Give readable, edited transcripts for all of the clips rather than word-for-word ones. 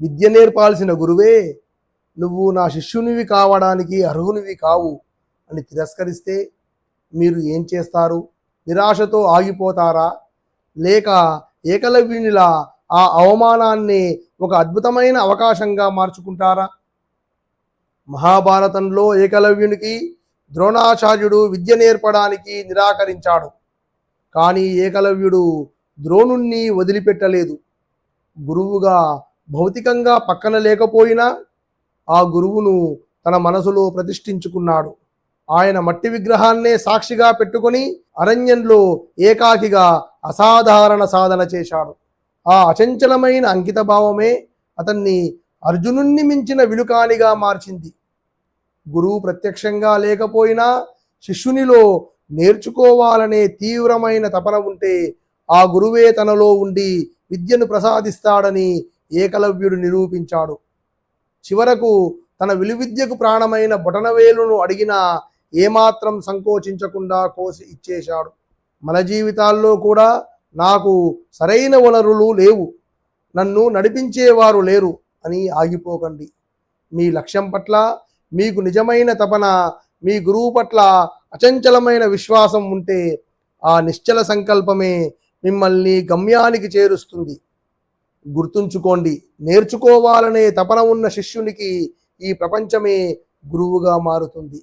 విద్య నేర్పాల్సిన గురువే నువ్వు నా శిష్యునివి కావడానికి అర్హునివి కావు అని తిరస్కరిస్తే మీరు ఏం చేస్తారు? నిరాశతో ఆగిపోతారా? లేక ఏకలవ్యునిలా ఆ అవమానాన్ని ఒక అద్భుతమైన అవకాశంగా మార్చుకుంటారా? మహాభారతంలో ఏకలవ్యునికి ద్రోణాచార్యుడు విద్య నేర్పడానికి నిరాకరించాడు. కానీ ఏకలవ్యుడు ద్రోణుణ్ణి వదిలిపెట్టలేదు. గురువుగా భౌతికంగా పక్కన లేకపోయినా ఆ గురువును తన మనసులో ప్రతిష్ఠించుకున్నాడు. ఆయన మట్టి విగ్రహాన్నే సాక్షిగా పెట్టుకొని అరణ్యంలో ఏకాకిగా అసాధారణ సాధన చేశాడు. ఆ అచంచలమైన అంకితభావమే అతన్ని అర్జునుణ్ణి మించిన విలుకానిగా మార్చింది. గురువు ప్రత్యక్షంగా లేకపోయినా శిష్యునిలో నేర్చుకోవాలనే తీవ్రమైన తపన ఉంటే ఆ గురువే తనలో ఉండి విద్యను ప్రసాదిస్తాడని ఏకలవ్యుడు నిరూపించాడు. చివరకు తన విలువిద్యకు ప్రాణమైన బొటనవేలును అడిగినా ఏమాత్రం సంకోచించకుండా కోసి ఇచ్చేశాడు. మన జీవితాల్లో కూడా నాకు సరైన వనరులు లేవు, నన్ను నడిపించేవారు లేరు అని ఆగిపోకండి. మీ లక్ష్యం పట్ల మీకు నిజమైన తపన, మీ గురువు పట్ల అచంచలమైన విశ్వాసం ఉంటే ఆ నిశ్చల సంకల్పమే మిమ్మల్ని గమ్యానికి చేరుస్తుంది. గుర్తుంచుకోండి, నేర్చుకోవాలనే తపన ఉన్న శిష్యునికి ఈ ప్రపంచమే గురువుగా మారుతుంది.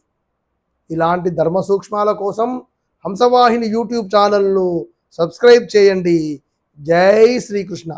ఇలాంటి ధర్మ సూక్ష్మాల కోసం హంసవాహిని యూట్యూబ్ ఛానల్ను సబ్స్క్రైబ్ చేయండి. జై శ్రీకృష్ణ.